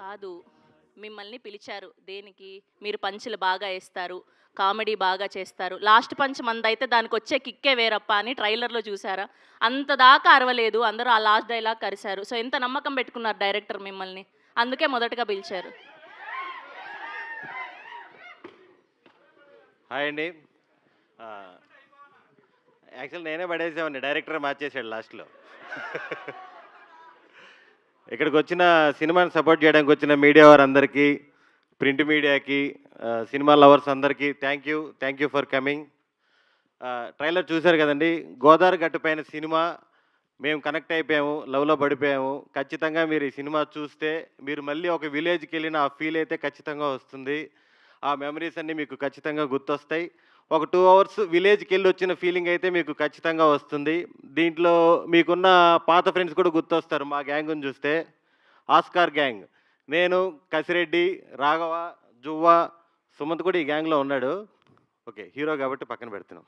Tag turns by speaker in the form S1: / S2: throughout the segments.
S1: కాదు. మిమ్మల్ని పిలిచారు. దేనికి? మీరు పంచులు బాగా ఏస్తారు. కామెడీ బాగా చేస్తారు. లాస్ట్ పంచ్ మనదైతే దానికొచ్చే కిక్కే వేరప్పా అని ట్రైలర్‌లో చూసారా? అంత దాకా అరవలేదు. అందరూ ఆ లాస్ట్ డైలాగ్‌కి అరిసారు. సో, ఎంత నమ్మకం పెట్టుకున్నారు డైరెక్టర్ మిమ్మల్ని. అందుకే మొదటగా పిలిచారు.
S2: హాయ్ అండి. యాక్చువల్ నేనే పడేసామండి, డైరెక్టర్ మార్చేశాడు లాస్ట్‌లో. ఇక్కడికి వచ్చిన సినిమాని సపోర్ట్ చేయడానికి వచ్చిన మీడియా వారందరికీ, ప్రింట్ మీడియాకి, సినిమా లవర్స్ అందరికీ thank you for coming. Trailer చూశారు కదండి. గోదావరి గట్టు పైన సినిమా మేము కనెక్ట్ అయిపోయాము, లవ్లో పడిపోయాము. ఖచ్చితంగా మీరు ఈ సినిమా చూస్తే మీరు మళ్ళీ ఒక విలేజ్కి వెళ్ళిన ఆ ఫీల్ అయితే ఖచ్చితంగా వస్తుంది. ఆ మెమరీస్ అన్నీ మీకు ఖచ్చితంగా గుర్తొస్తాయి. ఒక 2 అవర్స్ విలేజ్కి వెళ్ళి వచ్చిన ఫీలింగ్ అయితే మీకు ఖచ్చితంగా వస్తుంది. దీంట్లో మీకున్న పాత ఫ్రెండ్స్ కూడా గుర్తొస్తారు మా గ్యాంగ్ని చూస్తే. ఆస్కార్ గ్యాంగ్, నేను, కసిరెడ్డి, రాఘవ, జువ్వ, సుమంత్ కూడా ఈ గ్యాంగ్లో ఉన్నాడు. ఓకే, హీరో కాబట్టి పక్కన పెడుతున్నాం.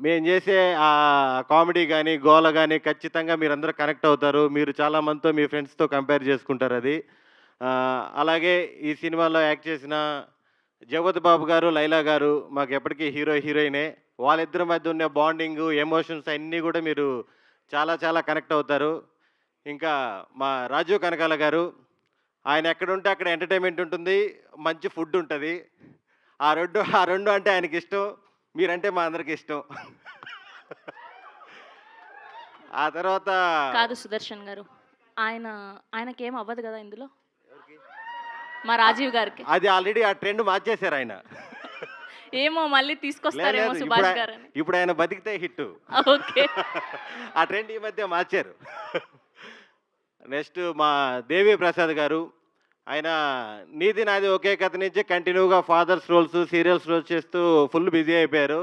S2: మేము చేసే కామెడీ కానీ, గోల కానీ ఖచ్చితంగా మీరందరూ కనెక్ట్ అవుతారు. మీరు చాలా మందితో మీ ఫ్రెండ్స్‌తో కంపేర్ చేసుకుంటారు అది. అలాగే ఈ సినిమాలో యాక్ట్ చేసిన జగపతి బాబు గారు, లైలా గారు మాకు ఎప్పటికీ హీరో, హీరోయినే. వాళ్ళిద్దరి మధ్య ఉన్న బాండింగు, ఎమోషన్స్ అన్నీ కూడా మీరు చాలా చాలా కనెక్ట్ అవుతారు. ఇంకా మా రాజీవ్ కనకాల గారు, ఆయన ఎక్కడుంటే అక్కడ ఎంటర్‌టైన్‌మెంట్ ఉంటుంది, మంచి ఫుడ్ ఉంటది. ఆ రెండు అంటే ఆయనకిష్టం. మీరంటే మా అందరికి ఇష్టం. ఆ తర్వాత
S1: కాదు సుదర్శన్ గారు. ఆయన ఆయనకేం అవ్వదు గదా ఇందులో? మా రాజీవ్ గారికి.
S2: అది ఆల్రెడీ ఆ ట్రెండ్ మార్చేశారు ఆయన.
S1: ఏమో మళ్ళీ తీసుకొస్తారేమో
S2: లేదు,
S1: సుభాష్ గారని.
S2: ఇప్పుడు ఆయన బతికితే హిట్.
S1: ఓకే.
S2: ఆ ట్రెండ్ ఈ మధ్య మార్చారు. నెక్స్ట్ మా దేవి ప్రసాద్ గారు, ఆయన నీది నాది ఒకే కథ నుంచి కంటిన్యూగా ఫాదర్స్ రోల్స్, సీరియల్స్ రోల్స్ చేస్తూ ఫుల్ బిజీ అయిపోయారు.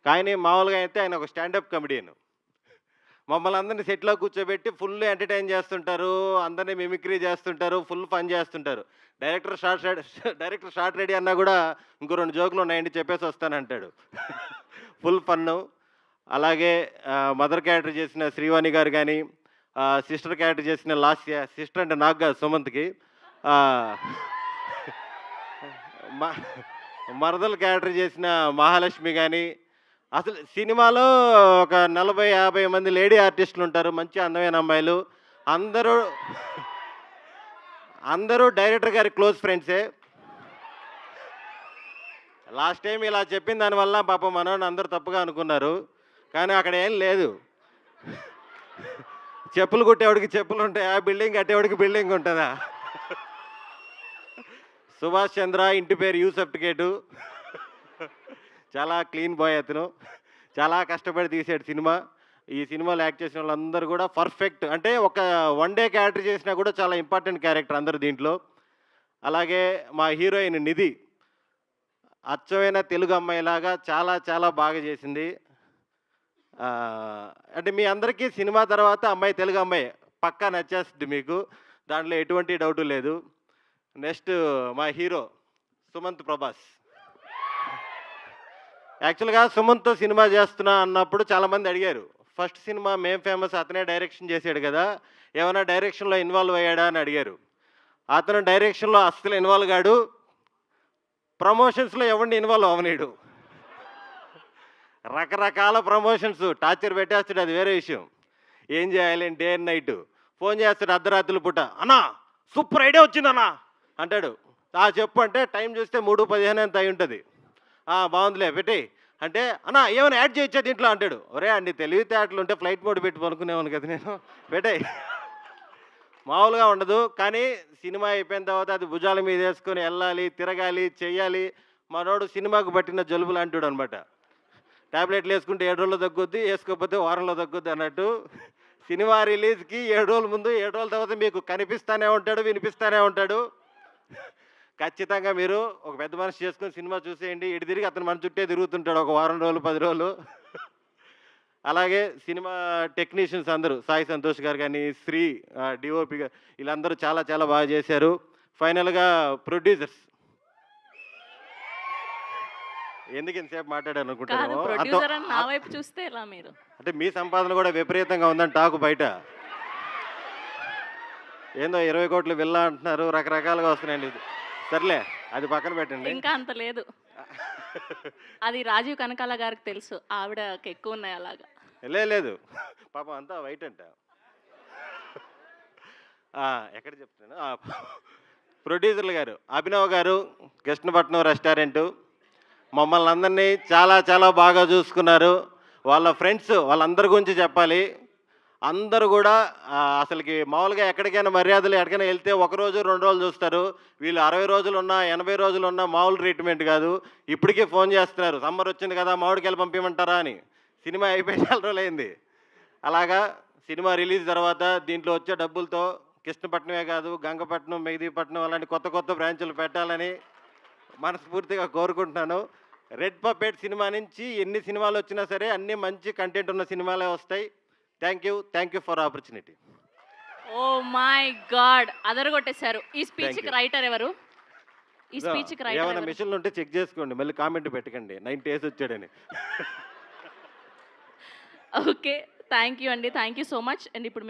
S2: కానీ మామూలుగా అయితే ఆయన ఒక స్టాండప్ కమెడియన్. మమ్మల్ని అందరినీ సెట్లో కూర్చోబెట్టి ఫుల్ ఎంటర్టైన్ చేస్తుంటారు, అందరినీ మిమిక్రీ చేస్తుంటారు, ఫుల్ ఫన్ చేస్తుంటారు. డైరెక్టర్ షార్ట్ రెడీ అన్నా కూడా ఇంకో 2 జోకులు ఉన్నాయండి చెప్పేసి వస్తానంటాడు. Full fun. అలాగే మదర్ క్యారెక్టర్ చేసిన శ్రీవాణి గారు కానీ, సిస్టర్ క్యారెక్టర్ చేసిన లాస్య, సిస్టర్ అంటే నాకు కాదు, సుమంత్కి. ఆ, మ- మరదల క్యారెక్టర్ చేసిన మహాలక్ష్మి కానీ, అసలు సినిమాలో ఒక 40-50 మంది లేడీ ఆర్టిస్టులు ఉంటారు, మంచి అందమైన అమ్మాయిలు. అందరూ అందరూ డైరెక్టర్ గారి క్లోజ్ ఫ్రెండ్సే. లాస్ట్ టైం ఇలా చెప్పిన దానివల్ల పాపం మనోని అందరూ తప్పుగా అనుకున్నారు. కానీ అక్కడ ఏం లేదు. చెప్పులు కుట్టేవాడికి చెప్పులు ఉంటాయా, బిల్డింగ్ కట్టేవాడికి బిల్డింగ్ ఉంటుందా? సుభాష్ చంద్ర, ఇంటి పేరు యూసఫ్ టికెటు. చాలా క్లీన్ బాయ్ అతను. చాలా కష్టపడి తీసాడు సినిమా. ఈ సినిమాలో యాక్ట్ చేసిన వాళ్ళందరూ కూడా పర్ఫెక్ట్. అంటే ఒక 1 డే క్యారెక్టర్ చేసినా కూడా చాలా ఇంపార్టెంట్ క్యారెక్టర్ అందరూ దీంట్లో. అలాగే మా హీరోయిన్ నిధి, అచ్చమైన తెలుగు అమ్మాయిలాగా చాలా చాలా బాగా చేసింది. అంటే మీ అందరికీ సినిమా తర్వాత అమ్మాయి తెలుగు అమ్మాయి పక్కా నచ్చేస్తుంది మీకు, దాంట్లో ఎటువంటి డౌటు లేదు. నెక్స్ట్ మా హీరో సుమంత్ ప్రభాస్. యాక్చువల్గా సుమంత్తో సినిమా చేస్తున్నా అన్నప్పుడు చాలామంది అడిగారు, ఫస్ట్ సినిమా మేం ఫేమస్ అతనే డైరెక్షన్ చేశాడు కదా, ఏమైనా డైరెక్షన్లో ఇన్వాల్వ్ అయ్యాడా అని అడిగారు. అతను డైరెక్షన్లో అస్సలు ఇన్వాల్వ్ కాడు, ప్రమోషన్స్లో ఎవరిని ఇన్వాల్వ్ అవనీడు. రకరకాల ప్రమోషన్స్ టార్చర్ పెట్టేస్తాడు, అది వేరే విషయం. ఏం చేయాలి డే అండ్ నైట్ ఫోన్ చేస్తాడు అర్ధరాత్రుల పూట, అన్నా సూపర్ ఐడియా వచ్చిందన్నా అంటాడు. చెప్పు అంటే టైం చూస్తే 3:15 ఎంత అయి ఉంటుంది. బాగుందిలే పెట్టి అంటే, అన్నా ఏమైనా యాడ్ చేయొచ్చా దీంట్లో అంటాడు. ఒరే అన్ని తెలివితేటలు ఉంటే ఫ్లైట్ మోడ్ పెట్టి పనుకునేవాను కదా నేను, పెట్టే. మామూలుగా ఉండదు. కానీ సినిమా అయిపోయిన తర్వాత అది భుజాల మీద వేసుకొని వెళ్ళాలి, తిరగాలి, చెయ్యాలి. మనోడు సినిమాకు పట్టిన జలుబు లాంటివాడు అనమాట. ట్యాబ్లెట్లు వేసుకుంటే 7 రోజుల్లో తగ్గుద్ది, వేసుకోకపోతే వారంలో తగ్గుద్ది అన్నట్టు. సినిమా రిలీజ్కి 7 రోజుల ముందు, 7 రోజుల తర్వాత మీకు కనిపిస్తూనే ఉంటాడు, వినిపిస్తూనే ఉంటాడు. ఖచ్చితంగా మీరు ఒక పెద్ద మనిషి చేసుకొని సినిమా చూసేయండి. ఇటు తిరిగి అతను మన చుట్టే తిరుగుతుంటాడు ఒక వారం రోజులు, 10 రోజులు. అలాగే సినిమా టెక్నీషియన్స్ అందరూ, సాయి సంతోష్ గారు కానీ, శ్రీ డిఓపి గారు, వీళ్ళందరూ చాలా చాలా బాగా చేశారు. ఫైనల్గా ప్రొడ్యూసర్స్, ఎందుకు ఇంతసేపు మాట్లాడాను
S1: కాదు
S2: అనుకుంటాను.
S1: ప్రొడ్యూసర్ అని నా వైపు చూస్తే ఎలా మీరు?
S2: అంటే మీ సంపాదన కూడా విపరీతంగా ఉందని టాకు బయట. ఏందో 20 కోట్లు విల్లా అంటున్నారు, రకరకాలుగా వస్తున్నాయండి. సర్లే, అది పక్కన పెట్టండి.
S1: ఇంకా అంత లేదు. అది రాజీవ్ కనకాల గారికి తెలుసు. ఆవిడకి ఎక్కువ ఉన్నాయి అలాగా.
S2: లేదు, పాపం అంతా వైట్ అంట. ఎక్కడ చెప్తున్నాను, ప్రొడ్యూసర్లు గారు, అభినవ్ గారు, కృష్ణపట్నం రెస్టారెంటు మమ్మల్ని అందరినీ చాలా చాలా బాగా చూసుకున్నారు. వాళ్ళ ఫ్రెండ్స్ వాళ్ళందరి గురించి చెప్పాలి. అందరూ కూడా అసలుకి మామూలుగా ఎక్కడికైనా మర్యాదలు ఎక్కడికైనా వెళ్తే ఒకరోజు 2 రోజులు చూస్తారు. వీళ్ళు 60 రోజులు ఉన్నా 80 రోజులు ఉన్నా మామూలు ట్రీట్మెంట్ కాదు. ఇప్పటికే ఫోన్ చేస్తున్నారు, సమ్మర్ వచ్చింది కదా మామిడికాయలు పంపించమంటారా అని. సినిమా అయిపోయి చాలా రోజులైంది. అలాగా సినిమా రిలీజ్ తర్వాత దీంట్లో వచ్చే డబ్బులతో కృష్ణపట్నమే కాదు, గంగపట్నం, మెహదీపట్నం అలాంటి కొత్త కొత్త బ్రాంచులు పెట్టాలని మనస్ఫూర్తిగా కోరుకుంటున్నాను. రెడ్ పపెట్ సినిమా నుంచి ఎన్ని సినిమాలు వచ్చినా సరే అన్నీ మంచి కంటెంట్ ఉన్న సినిమాలే వస్తాయి. Thank you for opportunity.
S1: Oh my god, అదరగొట్టేశారు. ఈ స్పీచ్కి
S2: you.
S1: రైటర్ ఎవరు? ఈ స్పీచ్కి రైటర్
S2: ఏమైనా
S1: ఎవరు?
S2: మిషన్లు ఉంటే చెక్ చేసుకోండి, మళ్ళీ కామెంట్ పెట్టకండి 90 డేస్ వచ్చాడని.
S1: ఓకే, థ్యాంక్ యూ అండి, thank you so much. And ఇప్పుడు